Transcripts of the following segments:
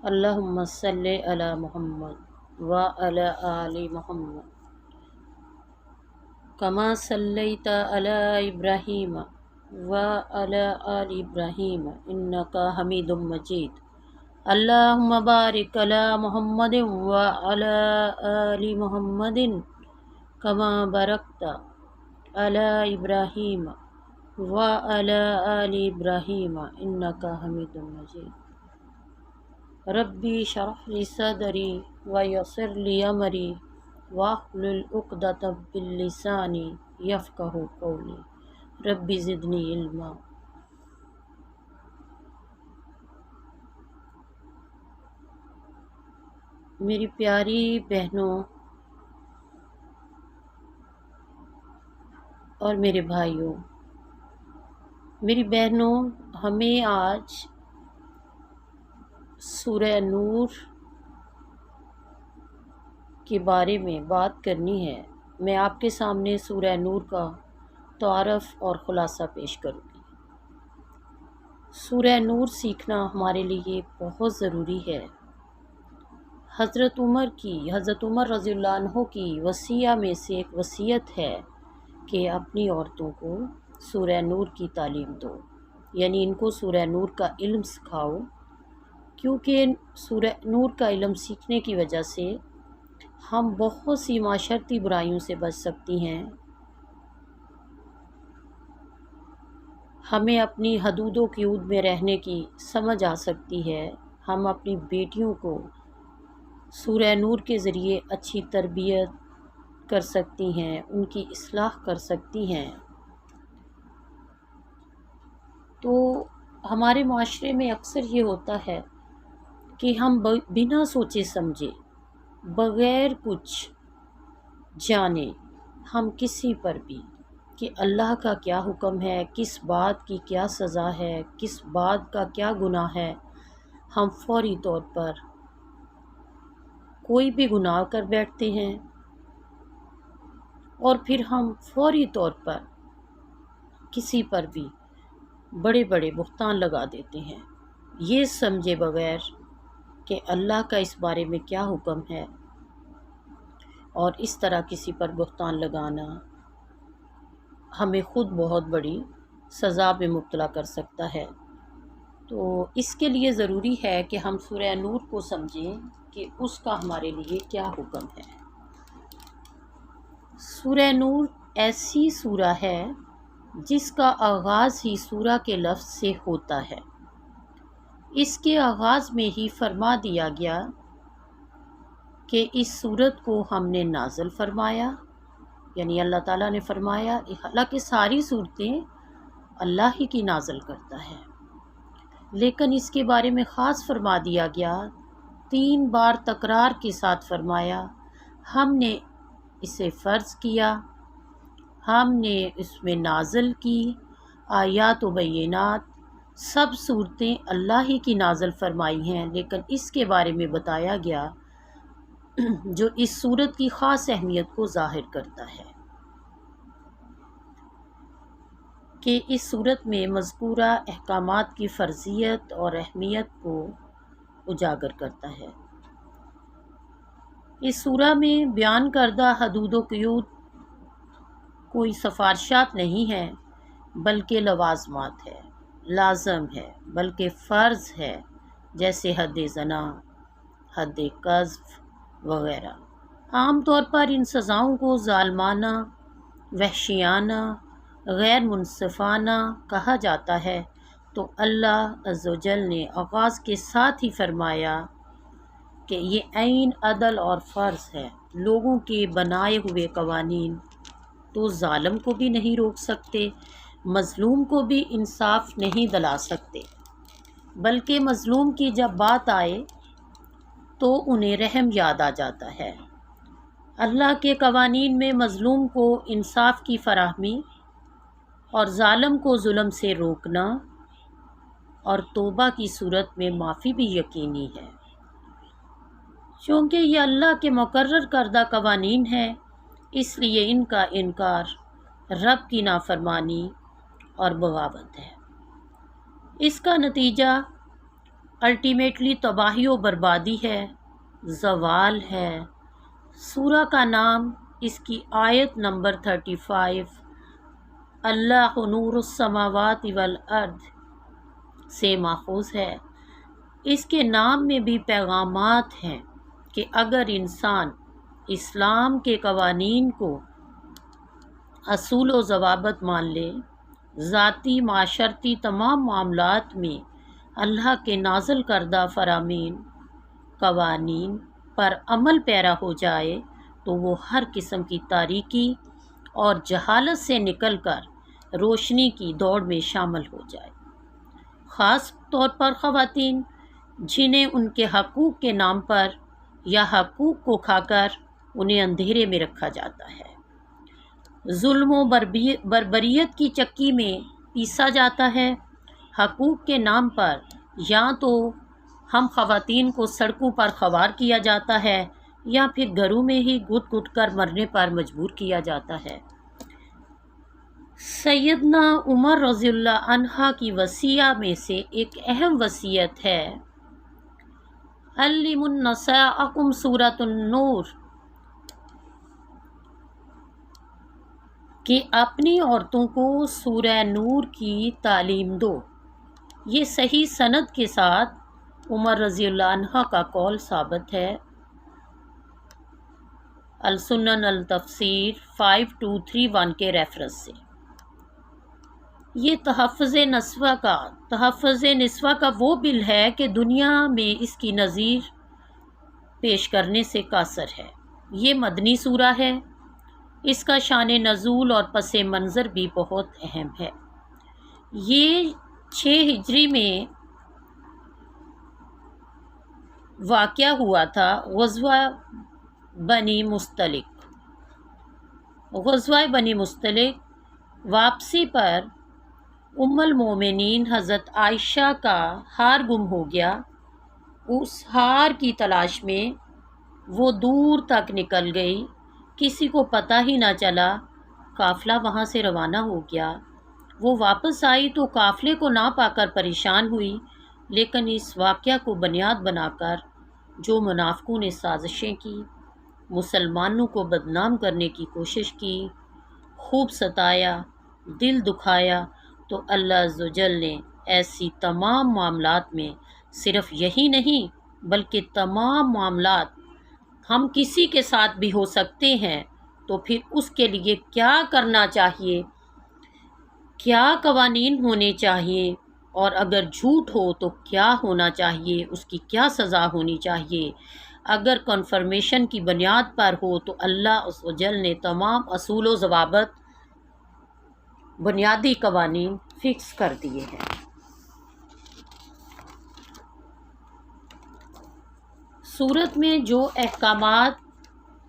اللہم صلی علی محمد و علی آل محمد کما صلیت علی ابراہیم و علی آل ابراہیم انک حمید مجید۔ اللہم بارک علی محمد و علی آل محمد کما بارکت علی ابراہیم و علی آل ابراہیم انک حمید مجید۔ ربی شرح لی صدری ویسر لی امری واحلل عقدۃ من لسانی یفقہوا قولی۔ ربی زدنی علما۔ میری پیاری بہنوں اور میرے بھائیوں، میری بہنوں، ہمیں آج سورہ نور کے بارے میں بات کرنی ہے۔ میں آپ کے سامنے سورہ نور کا تعارف اور خلاصہ پیش کروں گی۔ سورہ نور سیکھنا ہمارے لیے بہت ضروری ہے۔ حضرت عمر رضی اللہ عنہ کی وصیہ میں سے ایک وصیت ہے کہ اپنی عورتوں کو سورہ نور کی تعلیم دو، یعنی ان کو سورہ نور کا علم سکھاؤ، کیونکہ سورہ نور کا علم سیکھنے کی وجہ سے ہم بہت سی معاشرتی برائیوں سے بچ سکتی ہیں، ہمیں اپنی حدود و قیود میں رہنے کی سمجھ آ سکتی ہے، ہم اپنی بیٹیوں کو سورہ نور کے ذریعے اچھی تربیت کر سکتی ہیں، ان کی اصلاح کر سکتی ہیں۔ تو ہمارے معاشرے میں اکثر یہ ہوتا ہے کہ ہم بنا سوچے سمجھے، بغیر کچھ جانے، ہم کسی پر بھی کہ اللہ کا کیا حکم ہے، کس بات کی کیا سزا ہے، کس بات کا کیا گناہ ہے، ہم فوری طور پر کوئی بھی گناہ کر بیٹھتے ہیں اور پھر ہم فوری طور پر کسی پر بھی بڑے بڑے بہتان لگا دیتے ہیں، یہ سمجھے بغیر کہ اللہ کا اس بارے میں کیا حکم ہے، اور اس طرح کسی پر بہتان لگانا ہمیں خود بہت بڑی سزا میں مبتلا کر سکتا ہے۔ تو اس کے لیے ضروری ہے کہ ہم سورہ نور کو سمجھیں کہ اس کا ہمارے لیے کیا حکم ہے۔ سورہ نور ایسی سورہ ہے جس کا آغاز ہی سورہ کے لفظ سے ہوتا ہے۔ اس کے آغاز میں ہی فرما دیا گیا کہ اس سورت کو ہم نے نازل فرمایا، یعنی اللہ تعالیٰ نے فرمایا، حالانکہ ساری صورتیں اللہ ہی کی نازل کرتا ہے، لیکن اس کے بارے میں خاص فرما دیا گیا، 3 بار تکرار کے ساتھ فرمایا، ہم نے اسے فرض کیا، ہم نے اس میں نازل کی، آیات و بینات، سب صورتیں اللہ ہی کی نازل فرمائی ہیں، لیکن اس کے بارے میں بتایا گیا جو اس صورت کی خاص اہمیت کو ظاہر کرتا ہے کہ اس صورت میں مذکورہ احکامات کی فرضیت اور اہمیت کو اجاگر کرتا ہے۔ اس سورہ میں بیان کردہ حدود و قیود کوئی سفارشات نہیں ہے، بلکہ لوازمات ہے، لازم ہے، بلکہ فرض ہے، جیسے حد زنا، حد قذف وغیرہ۔ عام طور پر ان سزاؤں کو ظالمانہ، وحشیانہ، غیر منصفانہ کہا جاتا ہے، تو اللہ عز و جل نے آغاز کے ساتھ ہی فرمایا کہ یہ عین عدل اور فرض ہے۔ لوگوں کے بنائے ہوئے قوانین تو ظالم کو بھی نہیں روک سکتے، مظلوم کو بھی انصاف نہیں دلا سکتے، بلکہ مظلوم کی جب بات آئے تو انہیں رحم یاد آ جاتا ہے۔ اللہ کے قوانین میں مظلوم کو انصاف کی فراہمی اور ظالم کو ظلم سے روکنا اور توبہ کی صورت میں معافی بھی یقینی ہے، چونکہ یہ اللہ کے مقرر کردہ قوانین ہیں، اس لیے ان کا انکار رب کی نافرمانی اور بغاوت ہے۔ اس کا نتیجہ الٹیمیٹلی تباہی و بربادی ہے، زوال ہے۔ سورہ کا نام اس کی آیت نمبر 35 اللہ نور السماوات والارض سے ماخوذ ہے۔ اس کے نام میں بھی پیغامات ہیں کہ اگر انسان اسلام کے قوانین کو اصول و ضوابط مان لے، ذاتی معاشرتی تمام معاملات میں اللہ کے نازل کردہ فرامین قوانین پر عمل پیرا ہو جائے تو وہ ہر قسم کی تاریکی اور جہالت سے نکل کر روشنی کی دوڑ میں شامل ہو جائے۔ خاص طور پر خواتین جنہیں ان کے حقوق کے نام پر یا حقوق کو کھا کر انہیں اندھیرے میں رکھا جاتا ہے، ظلم و بربریت کی چکی میں پیسا جاتا ہے۔ حقوق کے نام پر یا تو ہم خواتین کو سڑکوں پر خوار کیا جاتا ہے یا پھر گھروں میں ہی گھٹ گھٹ کر مرنے پر مجبور کیا جاتا ہے۔ سیدنا عمر رضی اللہ عنہ کی وصیہ میں سے ایک اہم وصیت ہے علموا نساءکم سورۃ النور، کہ اپنی عورتوں کو سورہ نور کی تعلیم دو۔ یہ صحیح سند کے ساتھ عمر رضی اللہ عنہ کا قول ثابت ہے۔ السنن التفسیر 5231 کے ریفرنس سے۔ یہ تحفظ نسواں کا وہ بل ہے کہ دنیا میں اس کی نظیر پیش کرنے سے قاصر ہے۔ یہ مدنی سورہ ہے۔ اس کا شان نزول اور پس منظر بھی بہت اہم ہے۔ یہ 6 ہجری میں واقع ہوا تھا۔ غزوہ بنی مستلق واپسی پر ام المومنین حضرت عائشہ کا ہار گم ہو گیا۔ اس ہار کی تلاش میں وہ دور تک نکل گئی، کسی کو پتہ ہی نہ چلا۔ قافلہ وہاں سے روانہ ہو گیا۔ وہ واپس آئی تو قافلے کو نہ پا کر پریشان ہوئی، لیکن اس واقعہ کو بنیاد بنا کر جو منافقوں نے سازشیں کی، مسلمانوں کو بدنام کرنے کی کوشش کی، خوب ستایا، دل دکھایا، تو اللہ عز و جل نے ایسی تمام معاملات میں صرف یہی نہیں بلکہ تمام معاملات ہم کسی کے ساتھ بھی ہو سکتے ہیں، تو پھر اس کے لیے کیا کرنا چاہیے، کیا قوانین ہونے چاہیے، اور اگر جھوٹ ہو تو کیا ہونا چاہیے، اس کی کیا سزا ہونی چاہیے، اگر کنفرمیشن کی بنیاد پر ہو تو اللہ عز و جل نے تمام اصول و ضوابط، بنیادی قوانین فکس کر دیے ہیں۔ سورت میں جو احکامات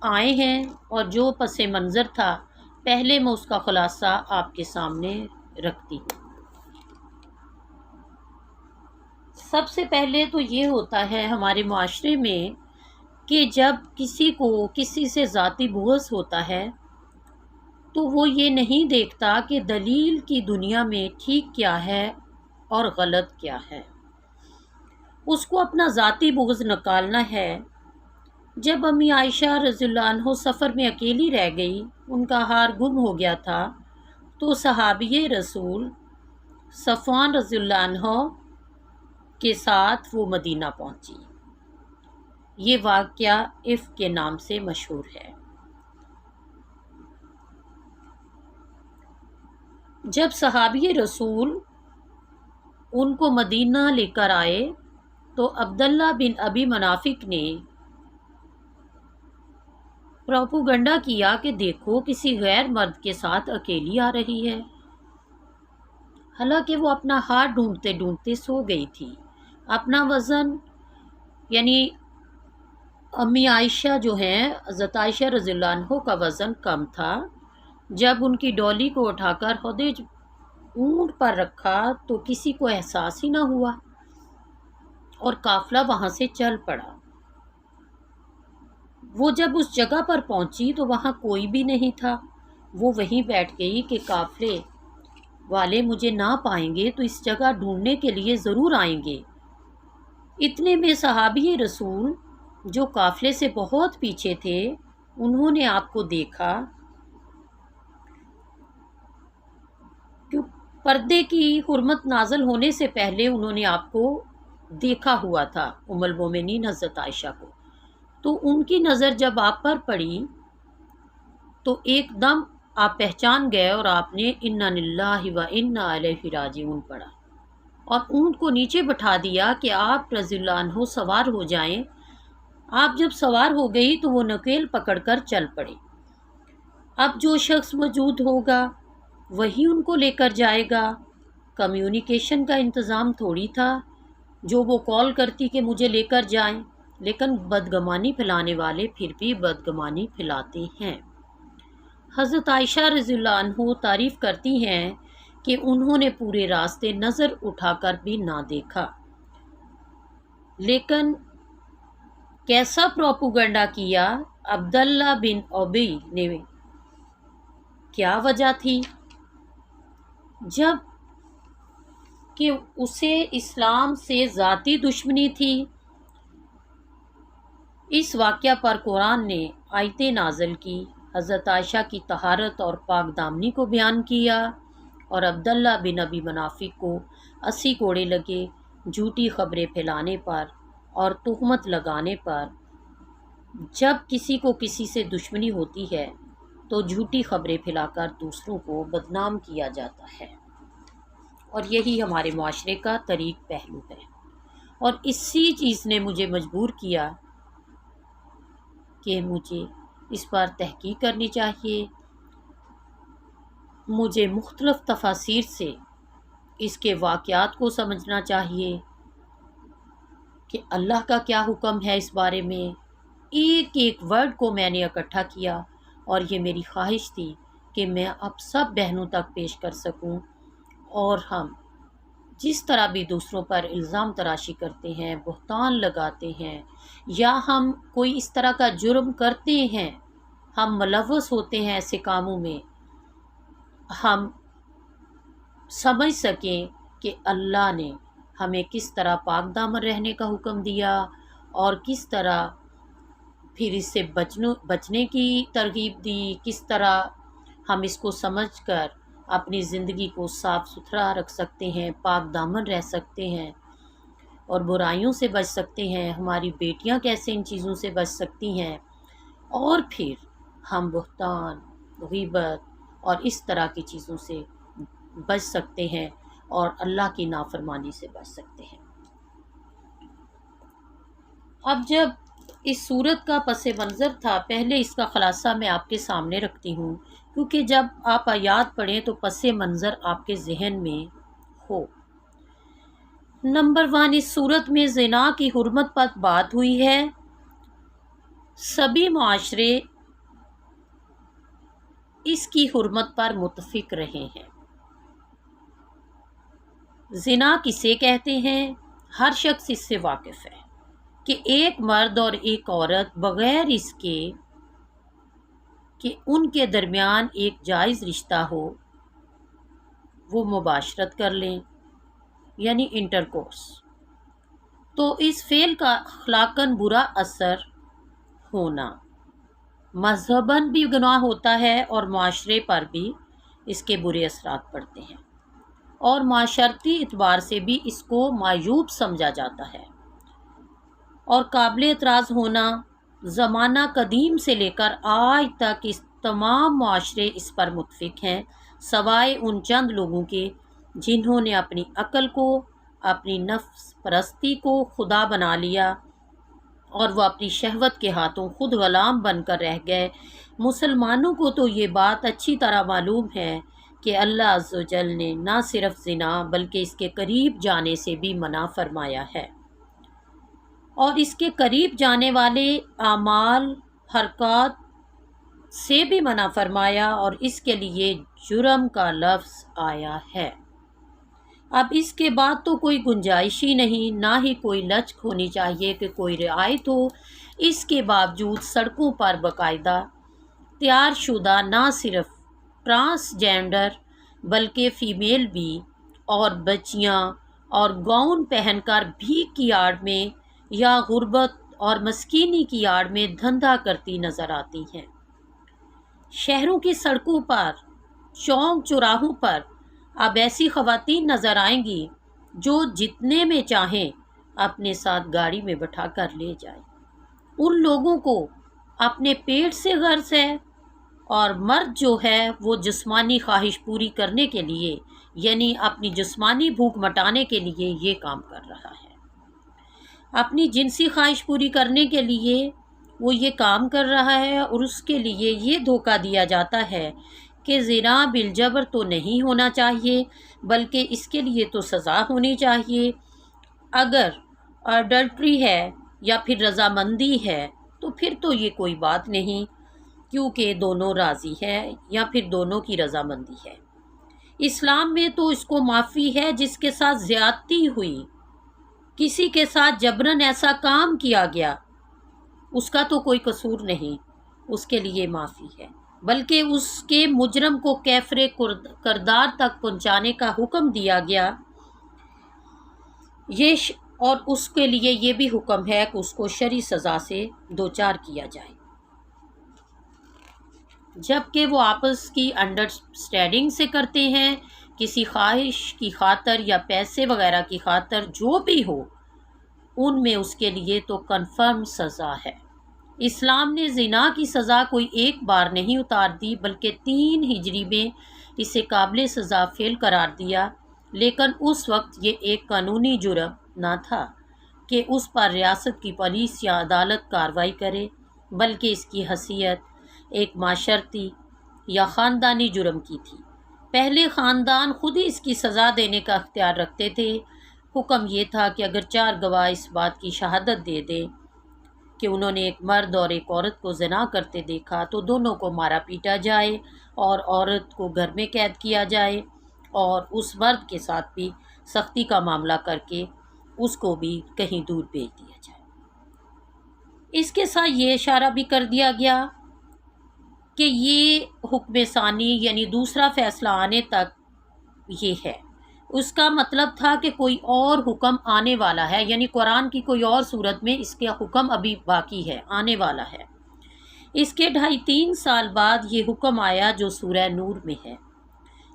آئے ہیں اور جو پس منظر تھا، پہلے میں اس کا خلاصہ آپ کے سامنے رکھتی ہوں۔ سب سے پہلے تو یہ ہوتا ہے ہمارے معاشرے میں کہ جب کسی کو کسی سے ذاتی بغض ہوتا ہے تو وہ یہ نہیں دیکھتا کہ دلیل کی دنیا میں ٹھیک کیا ہے اور غلط کیا ہے، اس کو اپنا ذاتی بغض نکالنا ہے۔ جب امی عائشہ رضی اللہ عنہ سفر میں اکیلی رہ گئی، ان کا ہار گم ہو گیا تھا، تو صحابی رسول صفوان رضی اللہ عنہ کے ساتھ وہ مدینہ پہنچی۔ یہ واقعہ عفق کے نام سے مشہور ہے۔ جب صحابی رسول ان کو مدینہ لے کر آئے تو عبداللہ بن ابی منافق نے پروپیگنڈا کیا کہ دیکھو کسی غیر مرد کے ساتھ اکیلی آ رہی ہے، حالانکہ وہ اپنا ہار ڈھونڈتے ڈھونڈتے سو گئی تھی۔ اپنا وزن یعنی امی عائشہ جو ہیں، حضرت عائشہ رضی اللہ عنہ کا وزن کم تھا۔ جب ان کی ڈولی کو اٹھا کر خودج اونٹ پر رکھا تو کسی کو احساس ہی نہ ہوا اور قافلہ وہاں سے چل پڑا۔ وہ جب اس جگہ پر پہنچی تو وہاں کوئی بھی نہیں تھا۔ وہ وہیں بیٹھ گئی کہ قافلے والے مجھے نہ پائیں گے تو اس جگہ ڈھونڈنے کے لیے ضرور آئیں گے۔ اتنے میں صحابی رسول جو قافلے سے بہت پیچھے تھے، انہوں نے آپ کو دیکھا کہ پردے کی حرمت نازل ہونے سے پہلے انہوں نے آپ کو دیکھا ہوا تھا، ام المومنین حضرت عائشہ کو۔ تو ان کی نظر جب آپ پر پڑی تو ایک دم آپ پہچان گئے اور آپ نے انا للہ و انا الیہ راجعون پڑھا اور اونٹ کو نیچے بٹھا دیا کہ آپ رضی اللہ عنہ سوار ہو جائیں۔ آپ جب سوار ہو گئی تو وہ نکیل پکڑ کر چل پڑے۔ اب جو شخص موجود ہوگا وہی ان کو لے کر جائے گا، کمیونیکیشن کا انتظام تھوڑی تھا جو وہ کال کرتی کہ مجھے لے کر جائیں، لیکن بدگمانی پھیلانے والے پھر بھی بدگمانی پھیلاتے ہیں۔ حضرت عائشہ رضی اللہ عنہ تعریف کرتی ہیں کہ انہوں نے پورے راستے نظر اٹھا کر بھی نہ دیکھا، لیکن کیسا پروپیگنڈا کیا عبداللہ بن ابی نے۔ کیا وجہ تھی؟ جب کہ اسے اسلام سے ذاتی دشمنی تھی۔ اس واقعہ پر قرآن نے آیتیں نازل کی، حضرت عائشہ کی طہارت اور پاک دامنی کو بیان کیا، اور عبداللہ بن ابی منافق کو 80 کوڑے لگے جھوٹی خبریں پھیلانے پر اور تہمت لگانے پر۔ جب کسی کو کسی سے دشمنی ہوتی ہے تو جھوٹی خبریں پھیلا کر دوسروں کو بدنام کیا جاتا ہے، اور یہی ہمارے معاشرے کا طریق پہلو ہے۔ اور اسی چیز نے مجھے مجبور کیا کہ مجھے اس پر تحقیق کرنی چاہیے، مجھے مختلف تفاسیر سے اس کے واقعات کو سمجھنا چاہیے کہ اللہ کا کیا حکم ہے اس بارے میں۔ ایک ایک ورڈ کو میں نے اکٹھا کیا، اور یہ میری خواہش تھی کہ میں اب سب بہنوں تک پیش کر سکوں، اور ہم جس طرح بھی دوسروں پر الزام تراشی کرتے ہیں، بہتان لگاتے ہیں، یا ہم کوئی اس طرح کا جرم کرتے ہیں، ہم ملوث ہوتے ہیں ایسے کاموں میں، ہم سمجھ سکیں کہ اللہ نے ہمیں کس طرح پاک دامن رہنے کا حکم دیا، اور کس طرح پھر اس سے بچنے کی ترغیب دی، کس طرح ہم اس کو سمجھ کر اپنی زندگی کو صاف ستھرا رکھ سکتے ہیں، پاک دامن رہ سکتے ہیں اور برائیوں سے بچ سکتے ہیں، ہماری بیٹیاں کیسے ان چیزوں سے بچ سکتی ہیں، اور پھر ہم بہتان، غیبت اور اس طرح کی چیزوں سے بچ سکتے ہیں اور اللہ کی نافرمانی سے بچ سکتے ہیں۔ اب جب اس صورت کا پس منظر تھا، پہلے اس کا خلاصہ میں آپ کے سامنے رکھتی ہوں، کیونکہ جب آپ آیات پڑھیں تو پس منظر آپ کے ذہن میں ہو۔ نمبر 1، اس صورت میں زنا کی حرمت پر بات ہوئی ہے۔ سبھی معاشرے اس کی حرمت پر متفق رہے ہیں۔ زنا کسے کہتے ہیں؟ ہر شخص اس سے واقف ہے کہ ایک مرد اور ایک عورت بغیر اس کے کہ ان کے درمیان ایک جائز رشتہ ہو، وہ مباشرت کر لیں، یعنی انٹرکورس، تو اس فعل کا اخلاقاً برا اثر ہونا مذہباً بھی گناہ ہوتا ہے، اور معاشرے پر بھی اس کے برے اثرات پڑتے ہیں، اور معاشرتی اعتبار سے بھی اس کو معیوب سمجھا جاتا ہے اور قابل اعتراض ہونا۔ زمانہ قدیم سے لے کر آج تک اس تمام معاشرے اس پر متفق ہیں، سوائے ان چند لوگوں کے جنہوں نے اپنی عقل کو، اپنی نفس پرستی کو خدا بنا لیا، اور وہ اپنی شہوت کے ہاتھوں خود غلام بن کر رہ گئے۔ مسلمانوں کو تو یہ بات اچھی طرح معلوم ہے کہ اللہ عز و جل نے نہ صرف زنا بلکہ اس کے قریب جانے سے بھی منع فرمایا ہے، اور اس کے قریب جانے والے اعمال، حرکات سے بھی منع فرمایا، اور اس کے لیے جرم کا لفظ آیا ہے۔ اب اس کے بعد تو کوئی گنجائش ہی نہیں، نہ ہی کوئی لچک ہونی چاہیے کہ کوئی رعایت ہو۔ اس کے باوجود سڑکوں پر باقاعدہ تیار شدہ نہ صرف ٹرانسجینڈر بلکہ فیمیل بھی اور بچیاں اور گاؤن پہن کر بھیک کی آڑ میں یا غربت اور مسکینی کی آڑ میں دھندا کرتی نظر آتی ہیں۔ شہروں کی سڑکوں پر، چوک چوراہوں پر اب ایسی خواتین نظر آئیں گی جو جتنے میں چاہیں اپنے ساتھ گاڑی میں بٹھا کر لے جائیں۔ ان لوگوں کو اپنے پیٹ سے غرض ہے، اور مرد جو ہے وہ جسمانی خواہش پوری کرنے کے لیے، یعنی اپنی جسمانی بھوک مٹانے کے لیے یہ کام کر رہا ہے۔ اپنی جنسی خواہش پوری کرنے کے لیے وہ یہ کام کر رہا ہے، اور اس کے لیے یہ دھوکہ دیا جاتا ہے کہ زنا بالجبر تو نہیں ہونا چاہیے، بلکہ اس کے لیے تو سزا ہونی چاہیے۔ اگر اڈلٹری ہے یا پھر رضامندی ہے تو پھر تو یہ کوئی بات نہیں، کیونکہ دونوں راضی ہے یا پھر دونوں کی رضامندی ہے۔ اسلام میں تو اس کو معافی ہے جس کے ساتھ زیادتی ہوئی، کسی کے ساتھ جبراً ایسا کام کیا گیا، اس کا تو کوئی قصور نہیں، اس کے لیے معافی ہے، بلکہ اس کے مجرم کو کیفر کردار تک پہنچانے کا حکم دیا گیا، اور اس کے لیے یہ بھی حکم ہے کہ اس کو شرعی سزا سے دوچار کیا جائے۔ جبکہ وہ آپس کی انڈرسٹینڈنگ سے کرتے ہیں، کسی خواہش کی خاطر یا پیسے وغیرہ کی خاطر جو بھی ہو، ان میں اس کے لیے تو کنفرم سزا ہے۔ اسلام نے زنا کی سزا کوئی ایک بار نہیں اتار دی، بلکہ 3 ہجری میں اسے قابل سزا فعل قرار دیا، لیکن اس وقت یہ ایک قانونی جرم نہ تھا کہ اس پر ریاست کی پولیس یا عدالت کارروائی کرے، بلکہ اس کی حیثیت ایک معاشرتی یا خاندانی جرم کی تھی۔ پہلے خاندان خود ہی اس کی سزا دینے کا اختیار رکھتے تھے۔ حکم یہ تھا کہ اگر 4 گواہ اس بات کی شہادت دے دیں کہ انہوں نے ایک مرد اور ایک عورت کو زنا کرتے دیکھا تو دونوں کو مارا پیٹا جائے اور عورت کو گھر میں قید کیا جائے، اور اس مرد کے ساتھ بھی سختی کا معاملہ کر کے اس کو بھی کہیں دور بھیج دیا جائے۔ اس کے ساتھ یہ اشارہ بھی کر دیا گیا کہ یہ حکم ثانی یعنی دوسرا فیصلہ آنے تک یہ ہے۔ اس کا مطلب تھا کہ کوئی اور حکم آنے والا ہے، یعنی قرآن کی کوئی اور صورت میں اس کا حکم ابھی باقی ہے، آنے والا ہے۔ اس کے 2.5-3 سال بعد یہ حکم آیا جو سورہ نور میں ہے،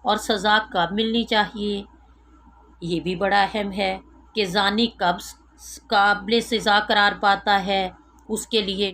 اور سزا کب ملنی چاہیے یہ بھی بڑا اہم ہے کہ زانی کب قابل سزا قرار پاتا ہے۔ اس کے لیے